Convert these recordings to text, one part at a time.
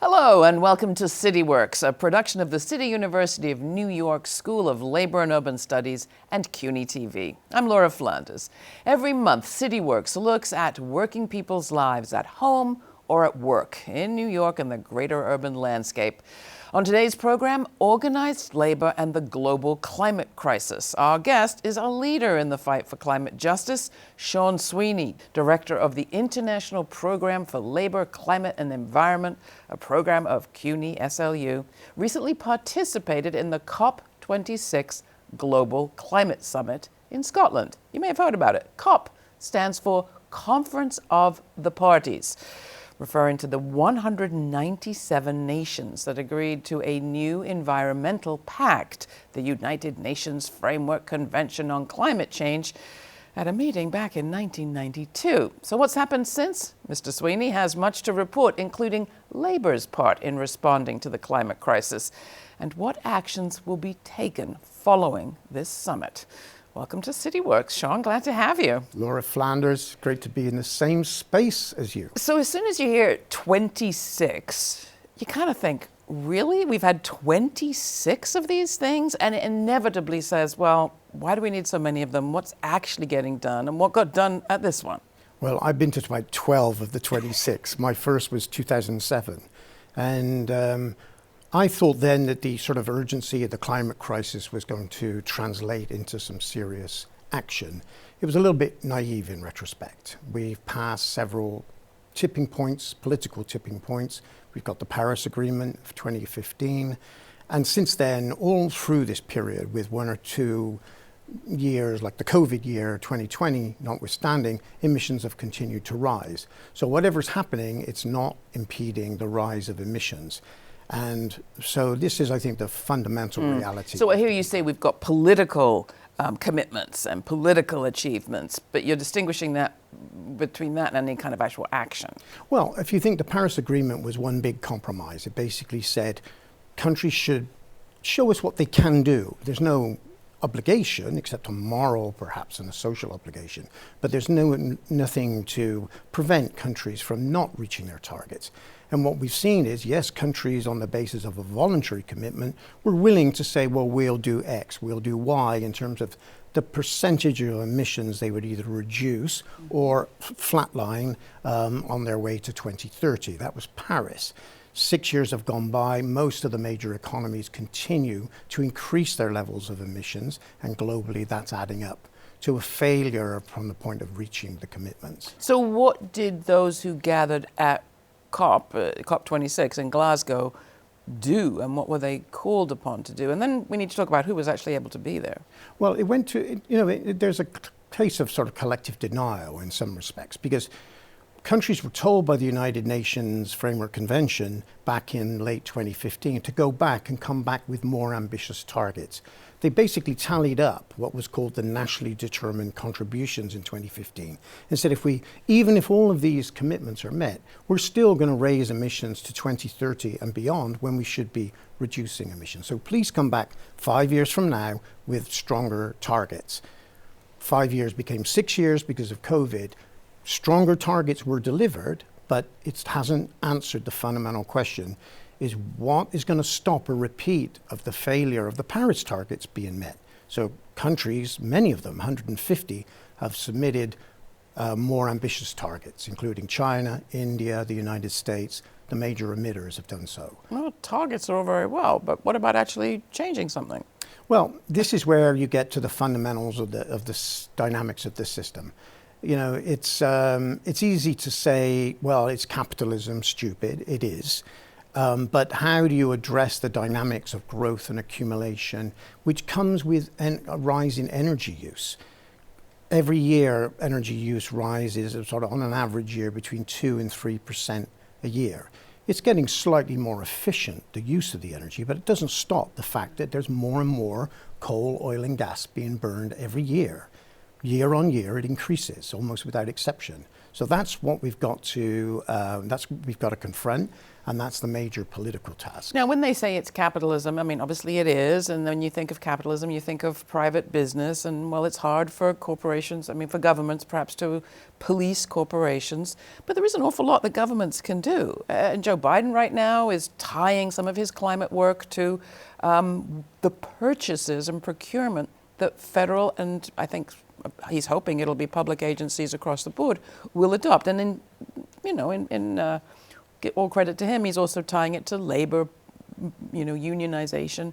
Hello and welcome to CityWorks, a production of the City University of New York School of Labor and Urban Studies and CUNY TV. I'm Laura Flanders. Every month, CityWorks looks at working people's lives at home or at work in New York and the greater urban landscape. On today's program, organized labor and the global climate crisis. Our guest is a leader in the fight for climate justice, Sean Sweeney, director of the International Program for Labor, Climate and Environment, a program of CUNY SLU, recently participated in the COP26 Global Climate Summit in Scotland. You may have heard about it. COP stands for Conference of the Parties, referring to the 197 nations that agreed to a new environmental pact, the United Nations Framework Convention on Climate Change, at a meeting back in 1992. So what's happened since? Mr. Sweeney has much to report, including Labor's part in responding to the climate crisis, and what actions will be taken following this summit. Welcome to CityWorks, Sean. Glad to have you. Laura Flanders, great to be in the same space as you. So as soon as you hear 26, you kind of think, really? We've had 26 of these things? And it inevitably says, well, why do we need so many of them? What's actually getting done? And what got done at this one? Well, I've been to about 12 of the 26. My first was 2007. And I thought then that the sort of urgency of the climate crisis was going to translate into some serious action. It was a little bit naive in retrospect. We've passed several tipping points, political tipping points. We've got the Paris Agreement of 2015. And since then, all through this period, with one or two years, like the COVID year, 2020, notwithstanding, emissions have continued to rise. So whatever's happening, it's not impeding the rise of emissions. And so this is, I think, the fundamental reality. So I hear you say we've got political commitments and political achievements, but you're distinguishing that between that and any kind of actual action. Well, if you think the Paris Agreement was one big compromise, it basically said countries should show us what they can do. There's no obligation, except a moral perhaps and a social obligation, but there's nothing to prevent countries from not reaching their targets. And what we've seen is, yes, countries on the basis of a voluntary commitment were willing to say, well, we'll do X, we'll do Y in terms of the percentage of emissions they would either reduce or flatline on their way to 2030. That was Paris. 6 years have gone by. Most of the major economies continue to increase their levels of emissions, and globally that's adding up to a failure from the point of reaching the commitments. So what did those who gathered at COP26 in Glasgow do, and what were they called upon to do? And then we need to talk about who was actually able to be there. Well, it went to, there's a case of sort of collective denial in some respects, because countries were told by the United Nations Framework Convention back in late 2015 to go back and come back with more ambitious targets. They basically tallied up what was called the nationally determined contributions in 2015 and said, even if all of these commitments are met, we're still going to raise emissions to 2030 and beyond when we should be reducing emissions. So please come back 5 years from now with stronger targets. 5 years became 6 years because of COVID. Stronger targets were delivered, but it hasn't answered the fundamental question, is what is going to stop a repeat of the failure of the Paris targets being met? So countries, many of them, 150, have submitted more ambitious targets, including China, India, the United States. The major emitters have done so. Well, targets are all very well, but what about actually changing something? Well, this is where you get to the fundamentals of the dynamics of the system. It's easy to say, well, it's capitalism, stupid. It is. But how do you address the dynamics of growth and accumulation, which comes with a rise in energy use? Every year, energy use rises sort of on an average year between 2 and 3% a year. It's getting slightly more efficient, the use of the energy, but it doesn't stop the fact that there's more and more coal, oil, and gas being burned every year. Year on year, it increases almost without exception. So that's what we've got to confront, and that's the major political task. Now, when they say it's capitalism, I mean, obviously it is. And then you think of capitalism, you think of private business. And, well, it's hard for corporations, I mean, for governments perhaps to police corporations. But there is an awful lot that governments can do. And Joe Biden right now is tying some of his climate work to the purchases and procurement that federal and I think he's hoping it'll be public agencies across the board will adopt. And get all credit to him, he's also tying it to labor, unionization.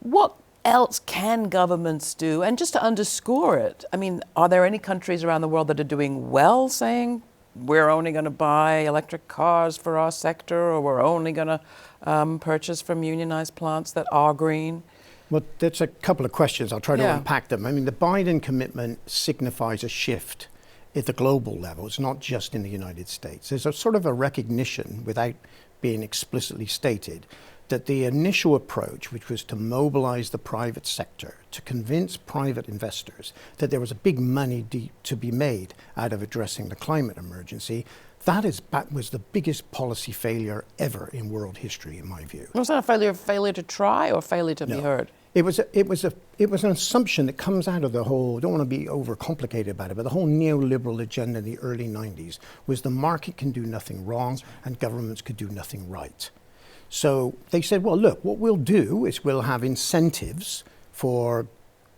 What else can governments do? And just to underscore it, I mean, are there any countries around the world that are doing well, saying we're only going to buy electric cars for our sector, or we're only going to purchase from unionized plants that are green? Well, that's a couple of questions. I'll try to Yeah. unpack them. I mean, the Biden commitment signifies a shift at the global level. It's not just in the United States. There's a sort of a recognition, without being explicitly stated, that the initial approach, which was to mobilize the private sector, to convince private investors that there was a big money to be made out of addressing the climate emergency, that was the biggest policy failure ever in world history, in my view. Was that a failure to try or failure to be heard? It was an assumption that comes out of the whole, don't want to be overcomplicated about it, but the whole neoliberal agenda in the early 90s was the market can do nothing wrong and governments could do nothing right. So they said, well, look, what we'll do is we'll have incentives for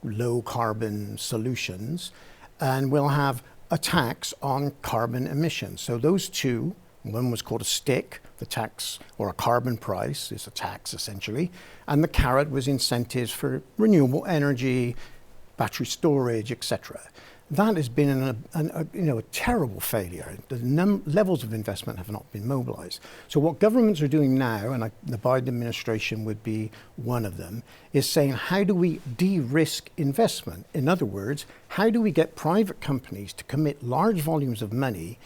low carbon solutions, and we'll have a tax on carbon emissions. So those two, one was called a stick, the tax, or a carbon price is a tax essentially, and the carrot was incentives for renewable energy, battery storage, etc. That has been a terrible failure. The levels of investment have not been mobilized. So what governments are doing now, and the Biden administration would be one of them, is saying, how do we de-risk investment? In other words, how do we get private companies to commit large volumes of money?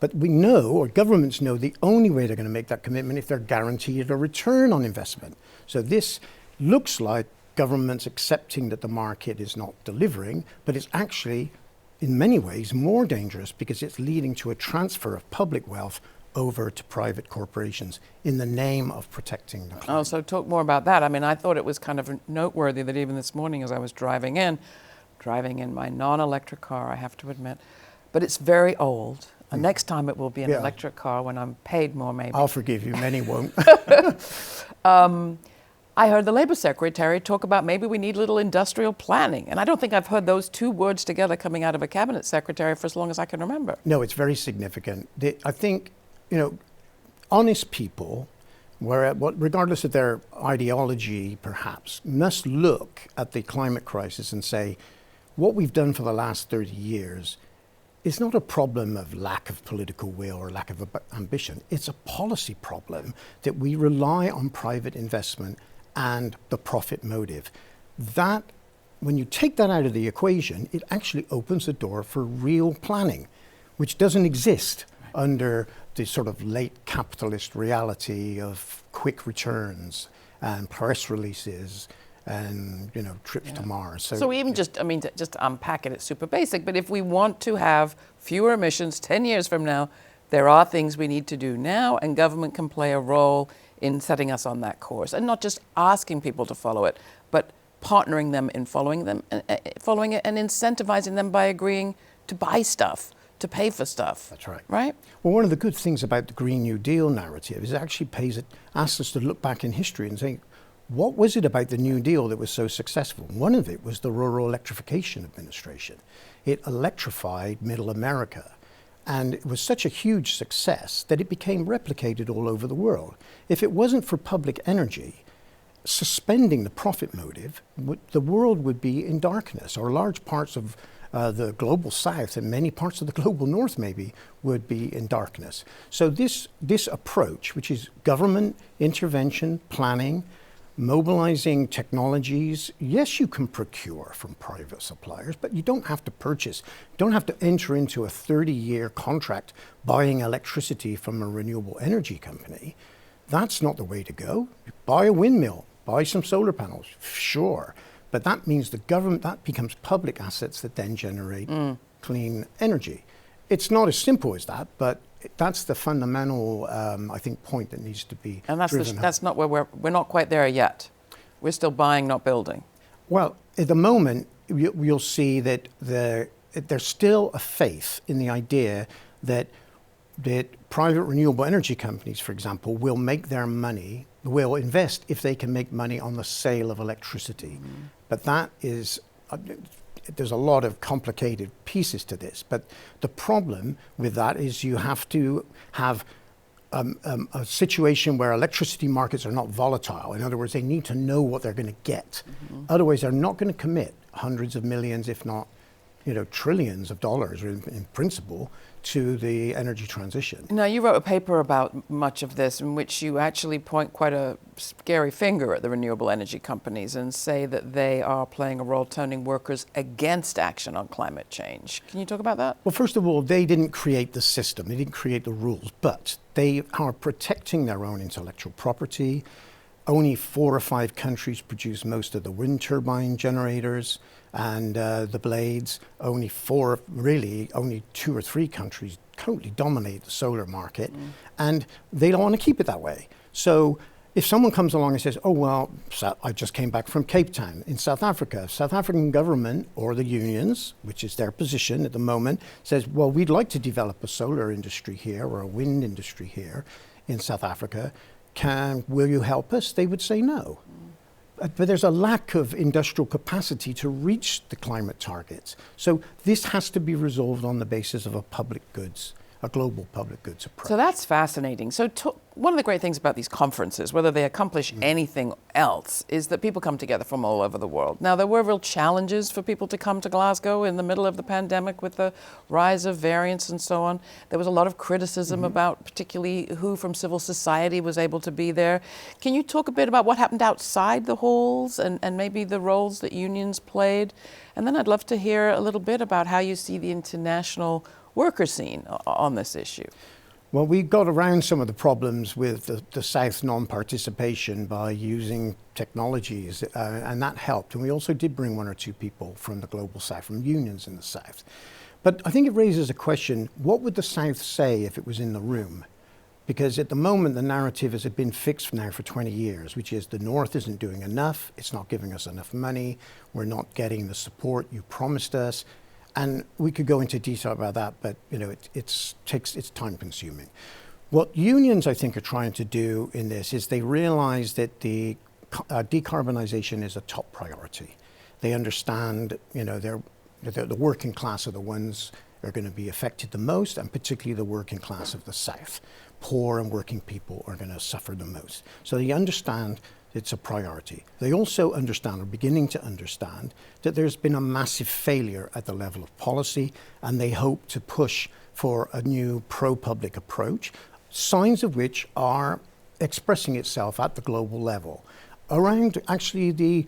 But we know, or governments know, the only way they're going to make that commitment if they're guaranteed a return on investment. So this looks like governments accepting that the market is not delivering, but it's actually, in many ways, more dangerous because it's leading to a transfer of public wealth over to private corporations in the name of protecting the climate. Oh, so talk more about that. I mean, I thought it was kind of noteworthy that even this morning as I was driving in my non-electric car, I have to admit, but it's very old. And next time it will be an electric car when I'm paid more, maybe. I'll forgive you, many won't. I heard the Labor Secretary talk about maybe we need a little industrial planning. And I don't think I've heard those two words together coming out of a cabinet secretary for as long as I can remember. No, it's very significant. I think, honest people, regardless of their ideology perhaps, must look at the climate crisis and say, what we've done for the last 30 years is not a problem of lack of political will or lack of ambition. It's a policy problem that we rely on private investment and the profit motive. That, when you take that out of the equation, it actually opens the door for real planning, which doesn't exist under the sort of late capitalist reality of quick returns and press releases and trips to Mars. So even just to unpack it, it's super basic, but if we want to have fewer emissions 10 years from now, there are things we need to do now, and government can play a role in setting us on that course, and not just asking people to follow it, but partnering them in following it and incentivizing them by agreeing to buy stuff, to pay for stuff. That's right. Right? Well, one of the good things about the Green New Deal narrative is it actually asks us to look back in history and say, what was it about the New Deal that was so successful? One of it was the Rural Electrification Administration. It electrified Middle America. And it was such a huge success that it became replicated all over the world. If it wasn't for public energy, suspending the profit motive, the world would be in darkness, or large parts of the global south and many parts of the global north maybe would be in darkness. So this approach, which is government intervention, planning, mobilizing technologies, yes, you can procure from private suppliers, but you don't have to purchase, don't have to enter into a 30-year contract buying electricity from a renewable energy company. That's not the way to go. Buy a windmill, buy some solar panels, sure. But that means the government, that becomes public assets that then generate clean energy. It's not as simple as that, but that's the fundamental, I think, point that needs to be And driven home. that's not where we're not quite there yet. We're still buying, not building. Well, at the moment, you'll see that there's still a faith in the idea that private renewable energy companies, for example, will make their money, will invest if they can make money on the sale of electricity. But that is, there's a lot of complicated pieces to this. But the problem with that is you have to have a situation where electricity markets are not volatile. In other words, they need to know what they're going to get. Otherwise, they're not going to commit hundreds of millions, if not, trillions of dollars in principle to the energy transition. Now, you wrote a paper about much of this in which you actually point quite a scary finger at the renewable energy companies and say that they are playing a role turning workers against action on climate change. Can you talk about that? Well, first of all, they didn't create the system, they didn't create the rules, but they are protecting their own intellectual property. Only 4 or 5 countries produce most of the wind turbine generators and the blades. Only 2 or 3 countries totally dominate the solar market, and they don't want to keep it that way. So if someone comes along and says, oh, well, I just came back from Cape Town in South Africa, South African government or the unions, which is their position at the moment, says, well, we'd like to develop a solar industry here or a wind industry here in South Africa. Will you help us? They would say no. But there's a lack of industrial capacity to reach the climate targets. So this has to be resolved on the basis of a global public goods approach. So that's fascinating. So one of the great things about these conferences, whether they accomplish anything else, is that people come together from all over the world. Now, there were real challenges for people to come to Glasgow in the middle of the pandemic with the rise of variants and so on. There was a lot of criticism about particularly who from civil society was able to be there. Can you talk a bit about what happened outside the halls and maybe the roles that unions played? And then I'd love to hear a little bit about how you see the international worker scene on this issue. Well, we got around some of the problems with the South non-participation by using technologies, and that helped. And we also did bring 1 or 2 people from the Global South, from unions in the South. But I think it raises a question, what would the South say if it was in the room? Because at the moment, the narrative has been fixed now for 20 years, which is the North isn't doing enough, it's not giving us enough money, we're not getting the support you promised us. And we could go into detail about that, but it's time consuming. What unions, I think, are trying to do in this is they realize that the decarbonization is a top priority. They understand, the working class are the ones that are going to be affected the most, and particularly the working class of the South. Poor and working people are going to suffer the most. So they understand it's a priority. They also understand, or beginning to understand, that there's been a massive failure at the level of policy, and they hope to push for a new pro-public approach, signs of which are expressing itself at the global level. Around actually the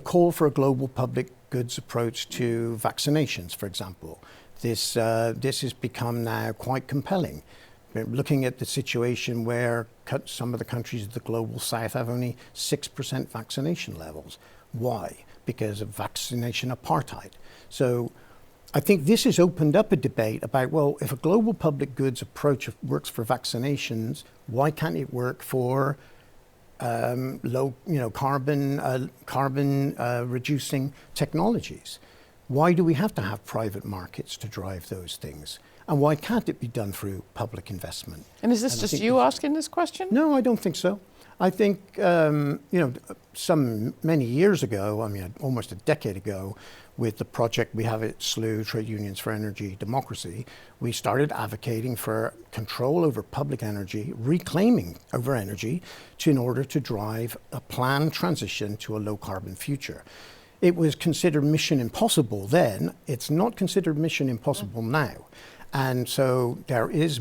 call for a global public goods approach to vaccinations, for example. This has become now quite compelling. Looking at the situation where some of the countries of the global South have only 6% vaccination levels. Why? Because of vaccination apartheid. So I think this has opened up a debate about, well, if a global public goods approach works for vaccinations, why can't it work for low, carbon reducing technologies? Why do we have to have private markets to drive those things? And why can't it be done through public investment? And is this just you asking this question? No, I don't think so. I think, many years ago, almost a decade ago, with the project we have at SLU, Trade Unions for Energy Democracy, we started advocating for control over public energy, reclaiming over energy, in order to drive a planned transition to a low carbon future. It was considered mission impossible then. It's not considered mission impossible now. And so there is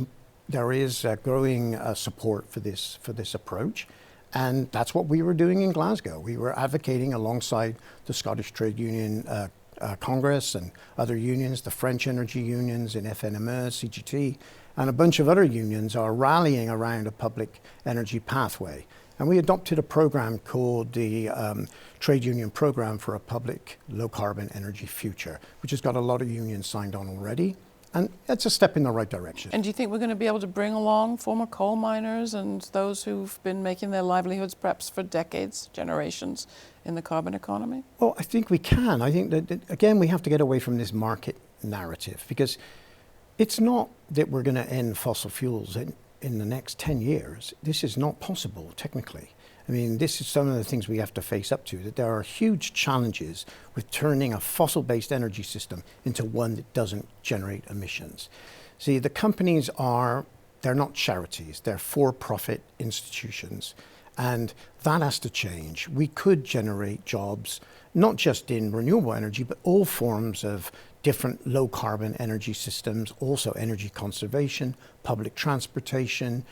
growing support for this approach, and that's what we were doing in Glasgow. We were advocating alongside the Scottish Trade Union Congress and other unions, the French energy unions in FNME, CGT, and a bunch of other unions are rallying around a public energy pathway. And we adopted a program called the Trade Union Program for a Public Low Carbon Energy Future, which has got a lot of unions signed on already. And that's a step in the right direction. And do you think we're going to be able to bring along former coal miners and those who've been making their livelihoods perhaps for decades, generations, in the carbon economy? Well, I think we can. I think that again, we have to get away from this market narrative, because it's not that we're going to end fossil fuels in the next 10 years. This is not possible technically. I mean, this is some of the things we have to face up to, that there are huge challenges with turning a fossil-based energy system into one that doesn't generate emissions. See, the companies they're not charities, they're for-profit institutions, and that has to change. We could generate jobs, not just in renewable energy, but all forms of different low-carbon energy systems, also energy conservation, public transportation,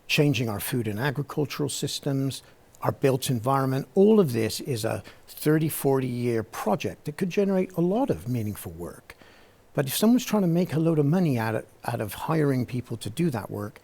changing our food and agricultural systems, our built environment. All of this is a 30, 40-year project that could generate a lot of meaningful work. But if someone's trying to make a load of money out of hiring people to do that work,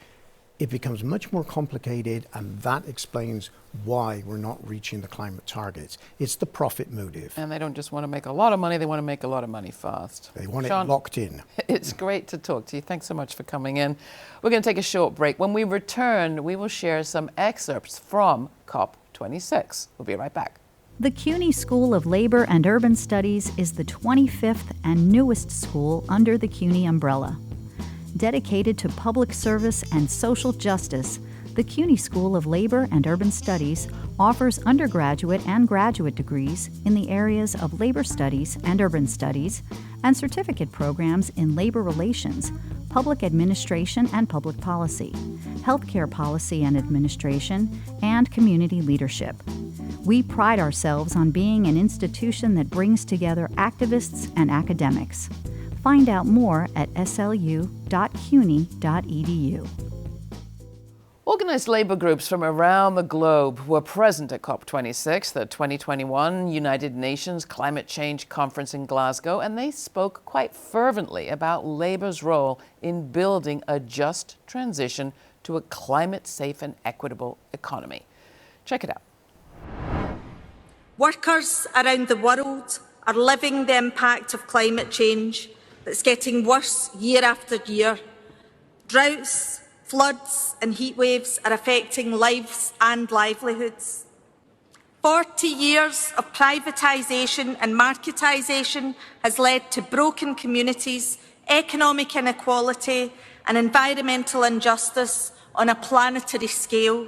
it becomes much more complicated, and that explains why we're not reaching the climate targets. It's the profit motive. And they don't just want to make a lot of money, they want to make a lot of money fast. They want Sean, it locked in. It's great to talk to you. Thanks so much for coming in. We're going to take a short break. When we return, we will share some excerpts from COP26. We'll be right back. The CUNY School of Labor and Urban Studies is the 25th and newest school under the CUNY umbrella. Dedicated to public service and social justice, the CUNY School of Labor and Urban Studies offers undergraduate and graduate degrees in the areas of labor studies and urban studies, and certificate programs in labor relations, public administration and public policy, healthcare policy and administration, and community leadership. We pride ourselves on being an institution that brings together activists and academics. Find out more at slu.cuny.edu. Organized labor groups from around the globe were present at COP26, the 2021 United Nations Climate Change Conference in Glasgow, and they spoke quite fervently about labor's role in building a just transition to a climate-safe and equitable economy. Check it out. Workers around the world are living the impact of climate change that's getting worse year after year. Droughts, floods and heat waves are affecting lives and livelihoods. 40 years of privatisation and marketisation has led to broken communities, economic inequality and environmental injustice on a planetary scale.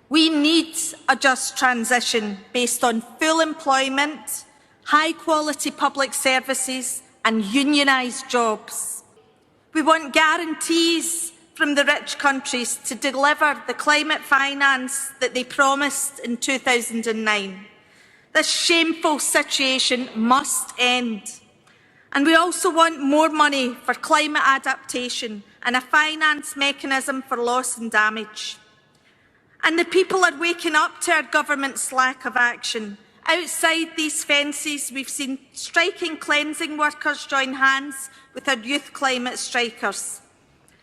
We need a just transition based on full employment, high-quality public services and unionised jobs. We want guarantees from the rich countries to deliver the climate finance that they promised in 2009. This shameful situation must end. And we also want more money for climate adaptation and a finance mechanism for loss and damage. And the people are waking up to our government's lack of action. Outside these fences, we've seen striking cleansing workers join hands with our youth climate strikers.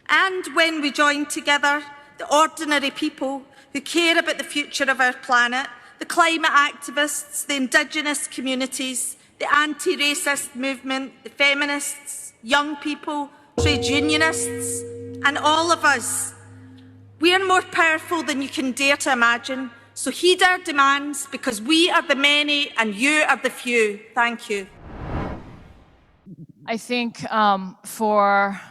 And when we join together, the ordinary people who care about the future of our planet, the climate activists, the Indigenous communities, the anti-racist movement, the feminists, young people, trade unionists, and all of us, we are more powerful than you can dare to imagine. So heed our demands, because we are the many and you are the few. Thank you. I think for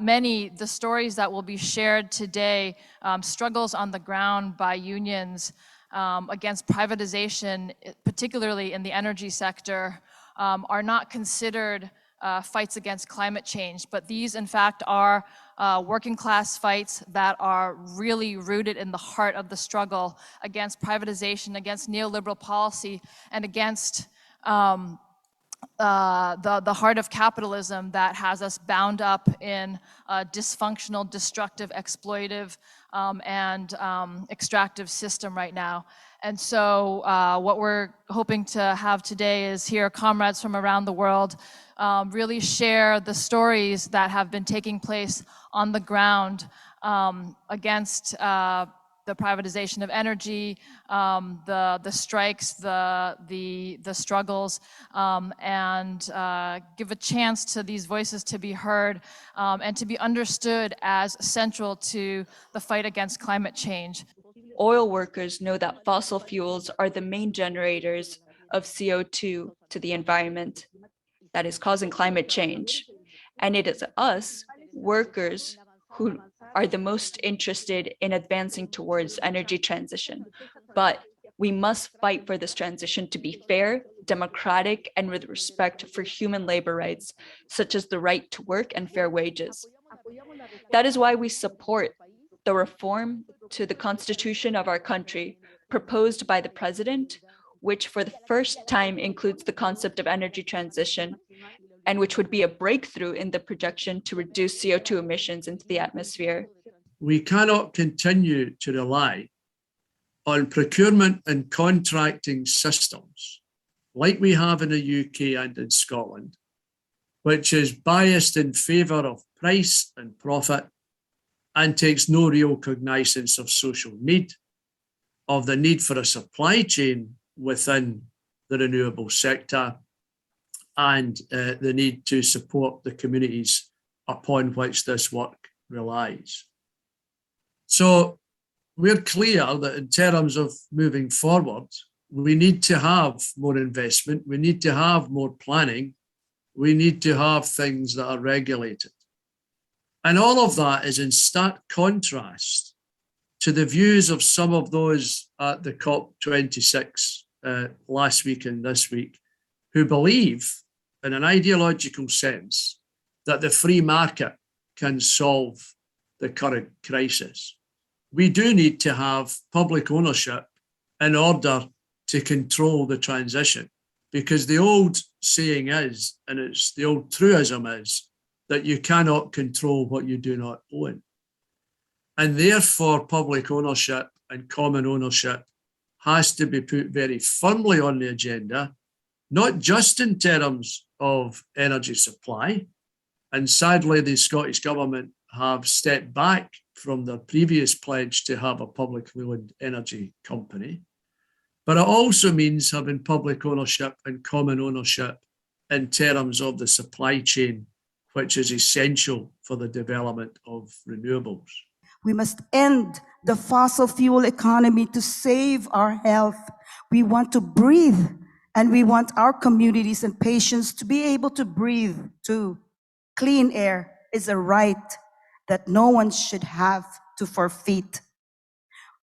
many, the stories that will be shared today, struggles on the ground by unions against privatization, particularly in the energy sector, are not considered fights against climate change, but these in fact are working class fights that are really rooted in the heart of the struggle against privatization, against neoliberal policy, and against the heart of capitalism that has us bound up in a dysfunctional, destructive, exploitive, and extractive system right now. And so what we're hoping to have today is hear comrades from around the world really share the stories that have been taking place on the ground against the privatization of energy, the strikes, the struggles, and give a chance to these voices to be heard and to be understood as central to the fight against climate change. Oil workers know that fossil fuels are the main generators of CO2 to the environment that is causing climate change. And it is us, workers, who are the most interested in advancing towards energy transition. But we must fight for this transition to be fair, democratic, and with respect for human labor rights, such as the right to work and fair wages. That is why we support the reform to the Constitution of our country proposed by the President, which for the first time includes the concept of energy transition, and which would be a breakthrough in the projection to reduce CO2 emissions into the atmosphere. We cannot continue to rely on procurement and contracting systems like we have in the UK and in Scotland, which is biased in favour of price and profit and takes no real cognizance of social need, of the need for a supply chain within the renewable sector, and the need to support the communities upon which this work relies. So we're clear that in terms of moving forward, we need to have more investment, we need to have more planning, we need to have things that are regulated. And all of that is in stark contrast to the views of some of those at the COP26 last week and this week, who believe in an ideological sense that the free market can solve the current crisis. We do need to have public ownership in order to control the transition, because the old saying is, and it's the old truism is, that you cannot control what you do not own. And therefore, public ownership and common ownership has to be put very firmly on the agenda, not just in terms of energy supply. And sadly, the Scottish Government have stepped back from their previous pledge to have a publicly owned energy company. But it also means having public ownership and common ownership in terms of the supply chain, which is essential for the development of renewables. We must end the fossil fuel economy to save our health. We want to breathe, and we want our communities and patients to be able to breathe too. Clean air is a right that no one should have to forfeit.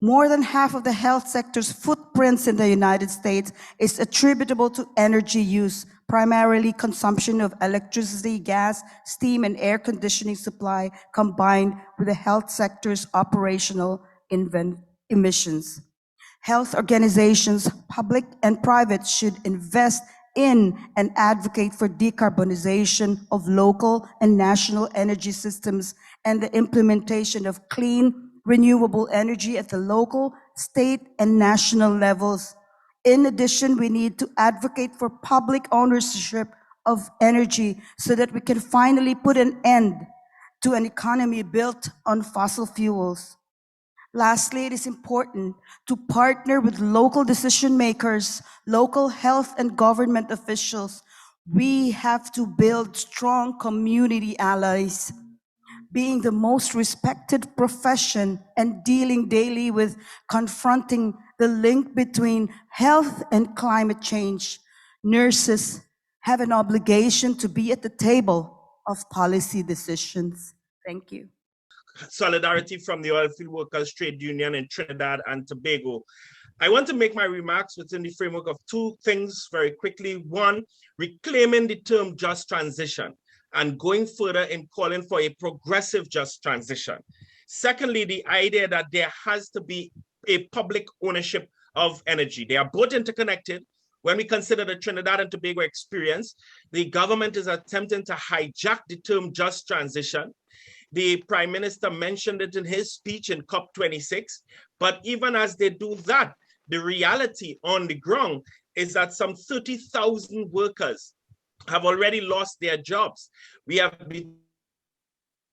More than half of the health sector's footprints in the United States is attributable to energy use, primarily consumption of electricity, gas, steam, and air conditioning supply combined with the health sector's operational emissions. Health organizations, public and private, should invest in and advocate for decarbonization of local and national energy systems and the implementation of clean, renewable energy at the local, state, and national levels. In addition, we need to advocate for public ownership of energy so that we can finally put an end to an economy built on fossil fuels. Lastly, it is important to partner with local decision makers, local health and government officials. We have to build strong community allies. Being the most respected profession and dealing daily with confronting the link between health and climate change, nurses have an obligation to be at the table of policy decisions. Thank you. Solidarity from the Oilfield Workers Trade Union in Trinidad and Tobago. I want to make my remarks within the framework of two things very quickly. One, reclaiming the term just transition and going further in calling for a progressive just transition. Secondly, the idea that there has to be a public ownership of energy. They are both interconnected. When we consider the Trinidad and Tobago experience, the government is attempting to hijack the term just transition. The Prime Minister mentioned it in his speech in COP26, but even as they do that, the reality on the ground is that some 30,000 workers have already lost their jobs. We have been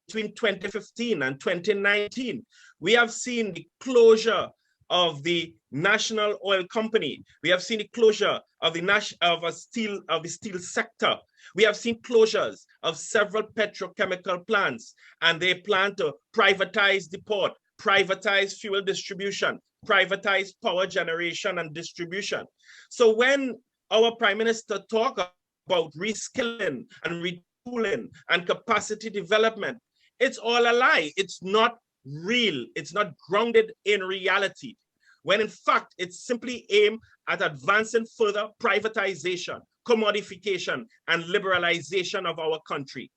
between 2015 and 2019, we have seen the closure of the National Oil Company. We have seen the closure of the steel sector. We have seen closures of several petrochemical plants, and they plan to privatize the port, privatize fuel distribution, privatize power generation and distribution. So when our Prime Minister talk about reskilling and retooling and capacity development, it's all a lie. It's not real. It's not grounded in reality, when in fact it's simply aimed at advancing further privatization, commodification, and liberalization of our country.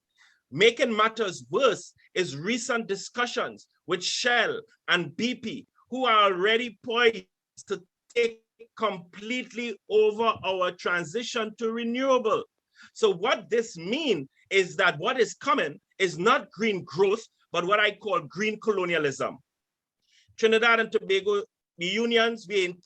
Making matters worse is recent discussions with Shell and BP, who are already poised to take completely over our transition to renewable. So what this means is that what is coming is not green growth, but what I call green colonialism. Trinidad and Tobago, the unions, we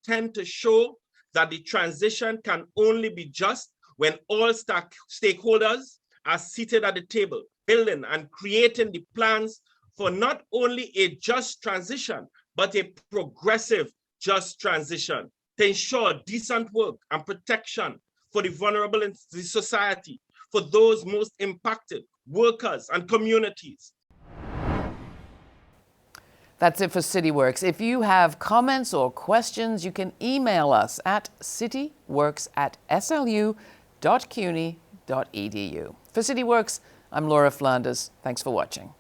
intend to show that the transition can only be just when all stakeholders are seated at the table, building and creating the plans for not only a just transition, but a progressive just transition to ensure decent work and protection for the vulnerable in the society, for those most impacted, workers and communities. That's it for CityWorks. If you have comments or questions, you can email us at cityworks@slu.cuny.edu. For CityWorks, I'm Laura Flanders. Thanks for watching.